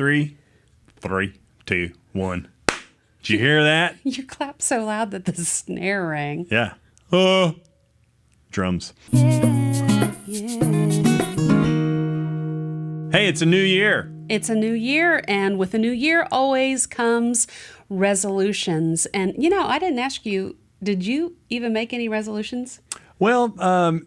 three. 3, 2, 1. Did you hear that? You clapped so loud that the snare rang. Yeah. Oh, drums. Yeah, yeah. Hey, it's a new year. It's a new year, and with a new year always comes resolutions. And, I didn't ask you, did you even make any resolutions? Well,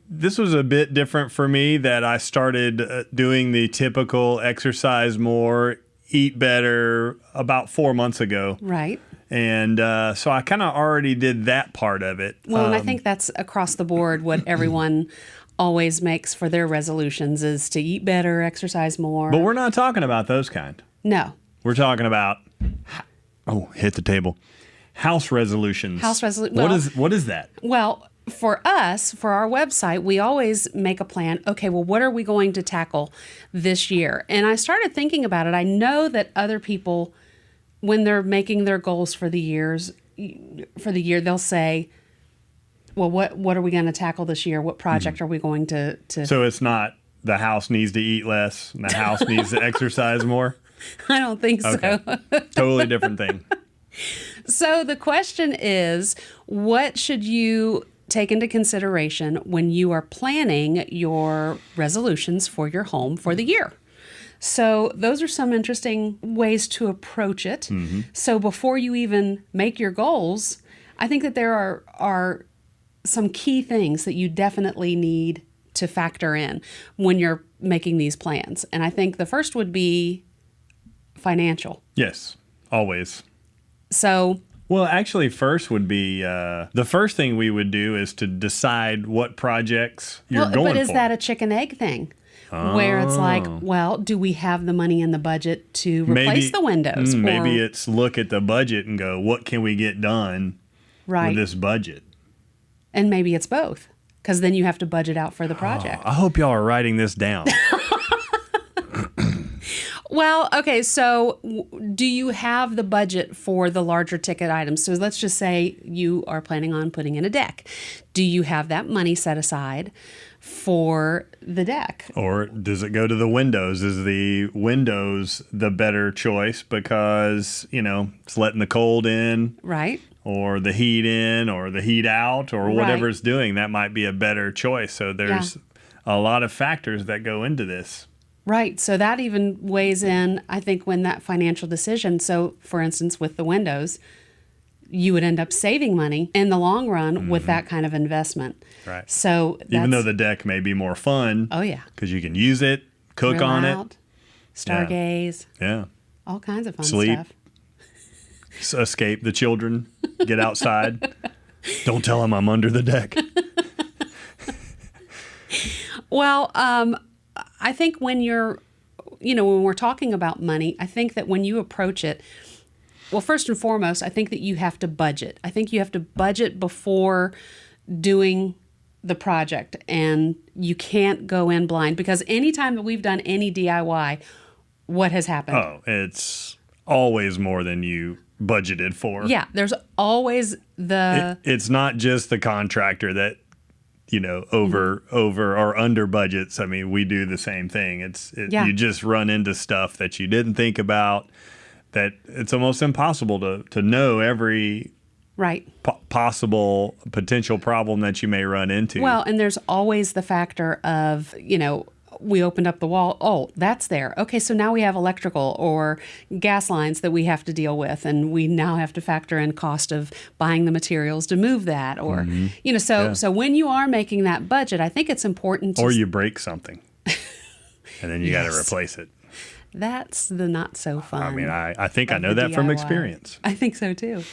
this was a bit different for me that I started doing the typical exercise more, eat better about 4 months ago. Right. And so I kind of already did that part of it. Well, and I think that's across the board what everyone always makes for their resolutions is to eat better, exercise more. But we're not talking about those kind. No. We're talking about, hit the table, house resolutions. What is that? Well, for us, for our website, we always make a plan. Okay, well, what are we going to tackle this year? And I started thinking about it. I know that other people, when they're making their goals for the year, they'll say, well, what are we going to tackle this year? What project are we going to... So it's not the house needs to eat less and the house needs to exercise more? I don't think so. Totally different thing. So the question is, what should you take into consideration when you are planning your resolutions for your home for the year? So those are some interesting ways to approach it. Mm-hmm. So before you even make your goals, I think that there are some key things that you definitely need to factor in when you're making these plans. And I think the first would be financial. Yes, always. So... Well, actually, first would be the first thing we would do is to decide what projects you're going for. But is that a chicken-egg thing? Where it's like, well, do we have the money in the budget to replace the windows? Maybe it's look at the budget and go, what can we get done with this budget? And maybe it's both, because then you have to budget out for the project. I hope y'all are writing this down. Well, okay, so do you have the budget for the larger ticket items? So let's just say you are planning on putting in a deck. Do you have that money set aside for the deck? Or does it go to the windows? Is the windows the better choice because, it's letting the cold in? Right. Or the heat in or the heat out or whatever it's doing. That might be a better choice. So there's a lot of factors that go into this. Right. So that even weighs in, I think, when that financial decision. So, for instance, with the windows, you would end up saving money in the long run with that kind of investment. Right. So even though the deck may be more fun. Oh, yeah. Because you can use it, cook Grill on out, it. Stargaze. Yeah. All kinds of fun Sleep. stuff. Escape the children. Get outside. Don't tell them I'm under the deck. Well, I think when when we're talking about money, I think that when you approach it, well, first and foremost, I think that you have to budget. I think you have to budget before doing the project, and you can't go in blind, because anytime that we've done any DIY, what has happened? Oh, it's always more than you budgeted for. Yeah, there's always it's not just the contractor that over or under budgets. I mean, we do the same thing. You just run into stuff that you didn't think about, that it's almost impossible to know every possible potential problem that you may run into. Well, and there's always the factor of, we opened up the wall. Oh, that's there. Okay, so now we have electrical or gas lines that we have to deal with, and we now have to factor in cost of buying the materials to move that. Or, so when you are making that budget, I think it's important to... Or you break something, and then you got to replace it. That's the not so fun. I mean, I think I know that DIY. From experience. I think so, too.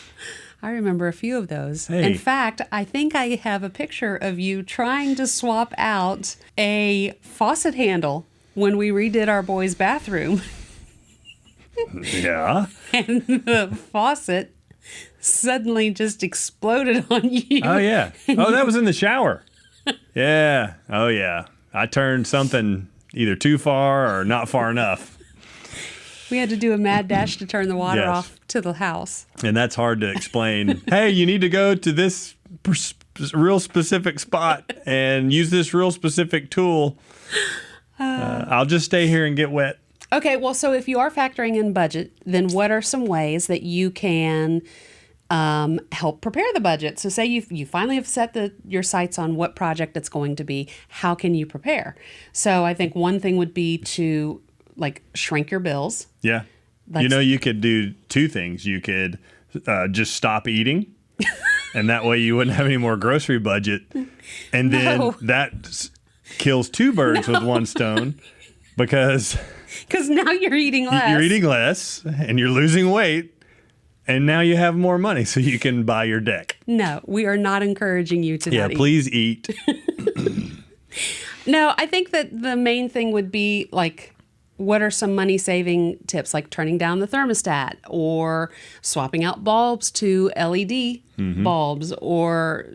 I remember a few of those. Hey. In fact, I think I have a picture of you trying to swap out a faucet handle when we redid our boys' bathroom. Yeah. And the faucet suddenly just exploded on you. Oh, yeah. Oh, that was in the shower. Yeah. Oh, yeah. I turned something either too far or not far enough. We had to do a mad dash to turn the water off to the house. And that's hard to explain. Hey, you need to go to this real specific spot and use this real specific tool. I'll just stay here and get wet. Okay, well, so if you are factoring in budget, then what are some ways that you can help prepare the budget? So say you finally have set your sights on what project it's going to be. How can you prepare? So I think one thing would be to like shrink your bills. Yeah. Like, You could do two things. You could just stop eating, and that way you wouldn't have any more grocery budget. And then that kills two birds with one stone because now you're eating less. You're eating less, and you're losing weight. And now you have more money so you can buy your deck. No, we are not encouraging you to not eat. Please eat. No, I think that the main thing would be like, what are some money saving tips, like turning down the thermostat or swapping out bulbs to LED bulbs, or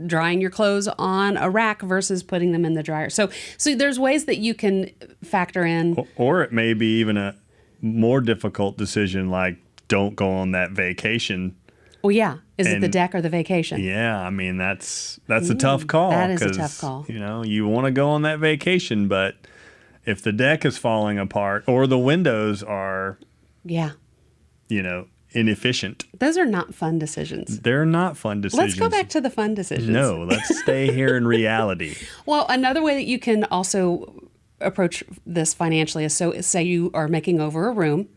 drying your clothes on a rack versus putting them in the dryer. So there's ways that you can factor in. Or it may be even a more difficult decision, like don't go on that vacation. Well, yeah. Is it the deck or the vacation? Yeah, I mean, that's a tough call. That is a tough call. You want to go on that vacation, but if the deck is falling apart or the windows are, inefficient. Those are not fun decisions. They're not fun decisions. Let's go back to the fun decisions. No, let's stay here in reality. Well, another way that you can also approach this financially is, so say you are making over a room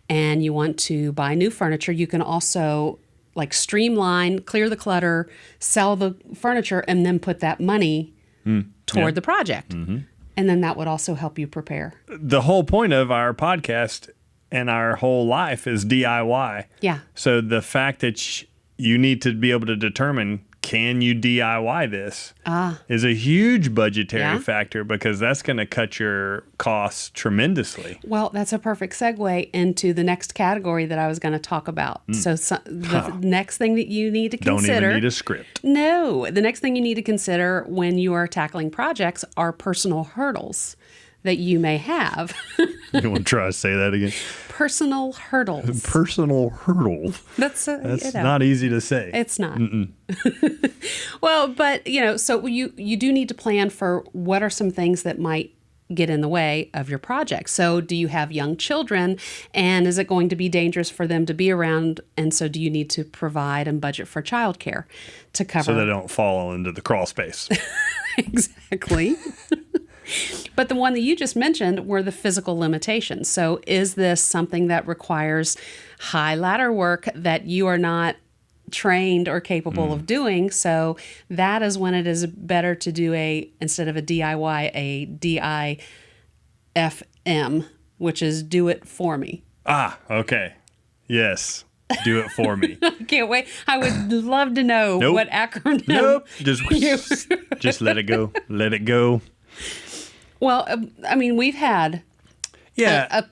and you want to buy new furniture, you can also like streamline, clear the clutter, sell the furniture, and then put that money toward the project. Mm-hmm. And then that would also help you prepare. The whole point of our podcast and our whole life is DIY. Yeah. So the fact that you need to be able to determine, can you DIY this, is a huge budgetary factor, because that's going to cut your costs tremendously. Well, that's a perfect segue into the next category that I was going to talk about. So the next thing that you need to consider... Don't even need a script. No. The next thing you need to consider when you are tackling projects are personal hurdles that you may have. You want to try to say that again? Personal hurdles. Personal hurdle. That's not easy to say. It's not. Well, but so you do need to plan for what are some things that might get in the way of your project. So do you have young children, and is it going to be dangerous for them to be around? And so do you need to provide and budget for childcare to cover? So they don't fall into the crawl space. Exactly. But the one that you just mentioned were the physical limitations. So is this something that requires high ladder work that you are not trained or capable of doing? So that is when it is better to do instead of a DIY, a DIFM, which is do it for me. Okay. Yes. Do it for me. I can't wait. I would love to know what acronym. Nope. Just let it go. Let it go. Well, I mean, we've had a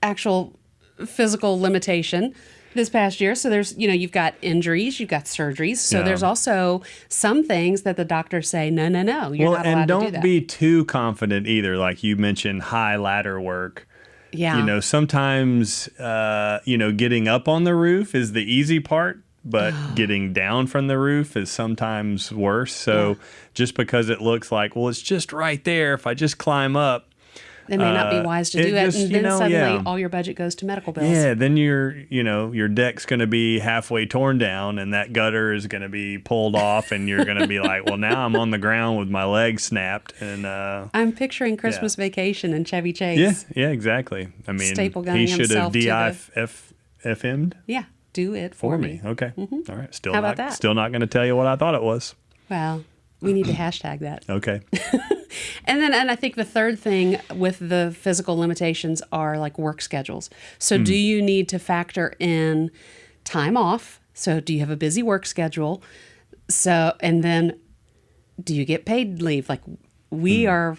actual physical limitation this past year. So there's, you've got injuries, you've got surgeries. So there's also some things that the doctors say, no, you're not allowed to do that. And don't be too confident either. Like you mentioned, high ladder work. Yeah. Sometimes, getting up on the roof is the easy part, but getting down from the roof is sometimes worse. So just because it looks like, well, it's just right there, if I just climb up. It may not be wise to do it. And then suddenly all your budget goes to medical bills. Yeah, then your deck's going to be halfway torn down, and that gutter is going to be pulled off, and you're going to be like, well, now I'm on the ground with my legs snapped. And I'm picturing Christmas Vacation and Chevy Chase. Yeah, exactly. I mean, staple gunning he should have DIFM'd. Yeah, do it for me. Okay. Mm-hmm. All right. How about that? Still not going to tell you what I thought it was. Well, we need to hashtag that. Okay. And I think the third thing with the physical limitations are like work schedules. So do you need to factor in time off? So do you have a busy work schedule? So, and then do you get paid leave? Like we are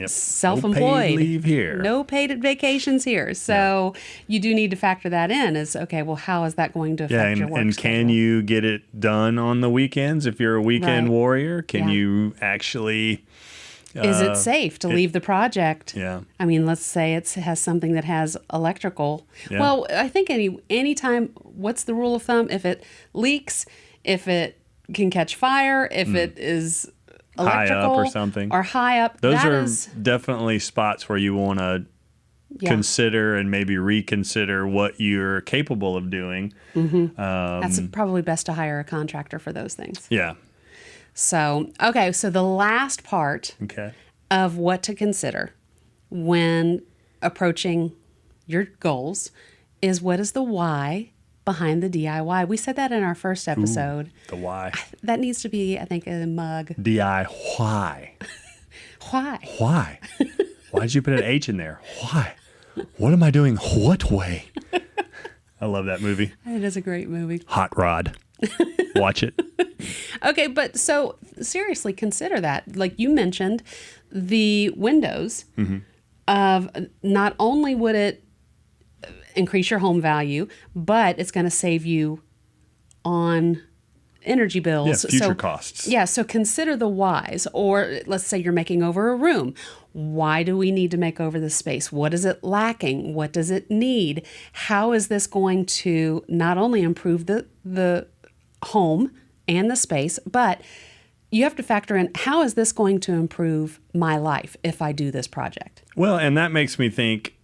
self-employed. No paid leave here. No paid vacations here. So you do need to factor that in as, okay, well, how is that going to affect your work and schedule? can you get it done on the weekends if you're a weekend warrior? Can you actually... is it safe to leave the project? Yeah. I mean, let's say it has something that has electrical. Yeah. Well, I think any time, what's the rule of thumb? If it leaks, if it can catch fire, if it is electrical high up or something. Or high up. Those are definitely spots where you want to consider and maybe reconsider what you're capable of doing. That's probably best to hire a contractor for those things. Yeah. So, okay, so the last part of what to consider when approaching your goals is, what is the why behind the DIY? We said that in our first episode. The why. That needs to be, I think, a mug. DIY. Why? Why? Why'd you put an H in there? Why? What am I doing? What way? I love that movie. It is a great movie. Hot Rod. Watch it. Okay, but so seriously, consider that. Like you mentioned, the windows of not only would it increase your home value, but it's going to save you on energy bills. Yeah, future costs. Yeah, so consider the whys. Or let's say you're making over a room. Why do we need to make over the space? What is it lacking? What does it need? How is this going to not only improve the home and the space, but you have to factor in, how is this going to improve my life if I do this project? Well, and that makes me think,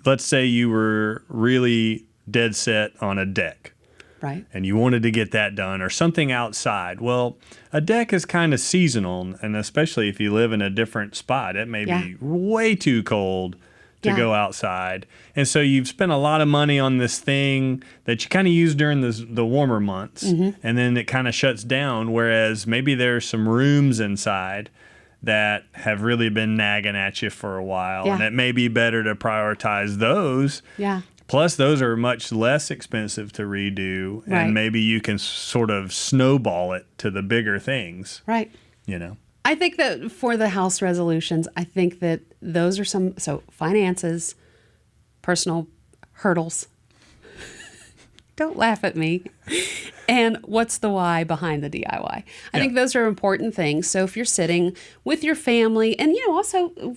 let's say you were really dead set on a deck. Right. And you wanted to get that done, or something outside. Well, a deck is kind of seasonal, and especially if you live in a different spot, it may be way too cold to go outside. And so you've spent a lot of money on this thing that you kind of use during the warmer months, and then it kind of shuts down, whereas maybe there's some rooms inside that have really been nagging at you for a while, and it may be better to prioritize those. Yeah. Plus, those are much less expensive to redo, and maybe you can sort of snowball it to the bigger things. Right. You know? I think that for the house resolutions, I think that those are so finances, personal hurdles. Don't laugh at me. And what's the why behind the DIY? I think those are important things. So if you're sitting with your family, and, also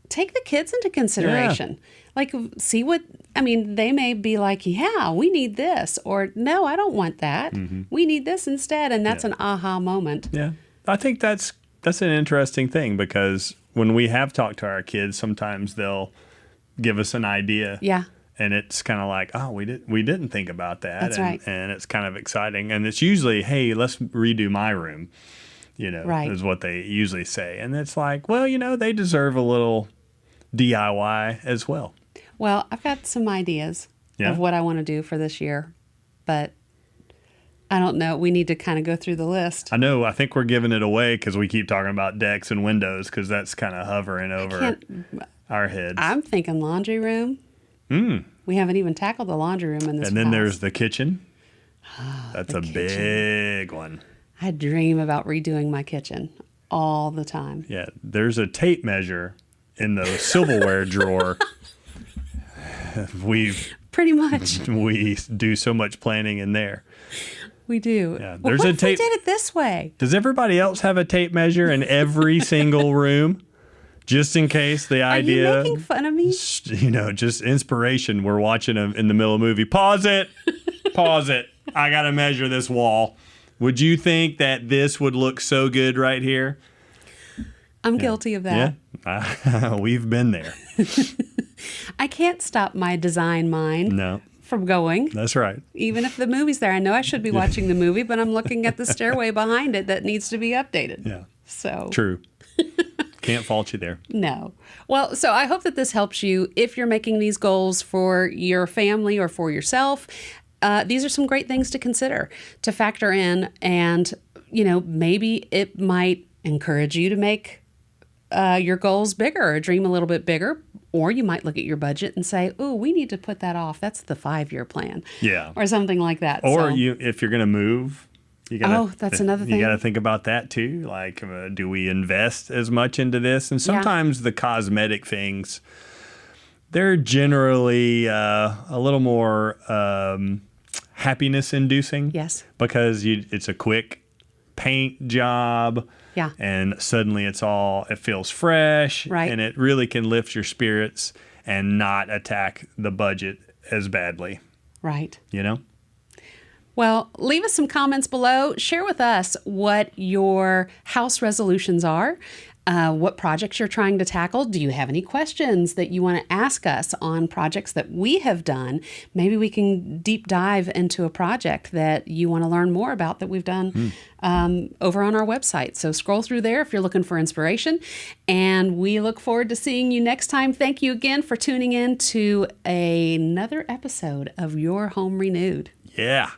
take the kids into consideration. Yeah. Like, see what, they may be like, yeah, we need this, or no, I don't want that. We need this instead. And that's an aha moment. Yeah. I think that's an interesting thing, because when we have talked to our kids, sometimes they'll give us an idea. Yeah. And it's kind of like, oh, we didn't think about that. That's right. And it's kind of exciting. And it's usually, hey, let's redo my room, is what they usually say. And it's like, well, they deserve a little DIY as well. Well, I've got some ideas of what I want to do for this year, but I don't know. We need to kind of go through the list. I know. I think we're giving it away because we keep talking about decks and windows, because that's kind of hovering over our heads. I'm thinking laundry room. We haven't even tackled the laundry room in this And then house. there's the kitchen. Oh, that's a big one. I dream about redoing my kitchen all the time. Yeah. There's a tape measure in the silverware drawer. Pretty much. We do so much planning in there. We do. Yeah, well, what if we did it this way? Does everybody else have a tape measure in every single room? Just in case the idea. Are you making fun of me? Just inspiration. We're watching in the middle of a movie. Pause it. Pause it. I got to measure this wall. Would you think that this would look so good right here? I'm guilty of that. Yeah. We've been there. I can't stop my design mind from going. That's right. Even if the movie's there. I know I should be watching the movie, but I'm looking at the stairway behind it that needs to be updated. Yeah. So true. Can't fault you there. No. Well, so I hope that this helps you if you're making these goals for your family or for yourself. These are some great things to consider, to factor in, and, maybe it might encourage you to make your goals bigger or dream a little bit bigger. Or you might look at your budget and say, "Oh, we need to put that off. That's the 5-year plan." Yeah. Or something like that. Or if you're going to move, that's another thing. You got to think about that too. Like, do we invest as much into this? And sometimes the cosmetic things, they're generally a little more happiness inducing. Yes. Because it's a quick paint job. Yeah. And suddenly it feels fresh. Right. And it really can lift your spirits and not attack the budget as badly. Right. Well, leave us some comments below. Share with us what your house resolutions are. what projects you're trying to tackle. Do you have any questions that you want to ask us on projects that we have done? Maybe we can deep dive into a project that you want to learn more about that we've done over on our website. So scroll through there if you're looking for inspiration. And we look forward to seeing you next time. Thank you again for tuning in to another episode of Your Home Renewed. Yeah.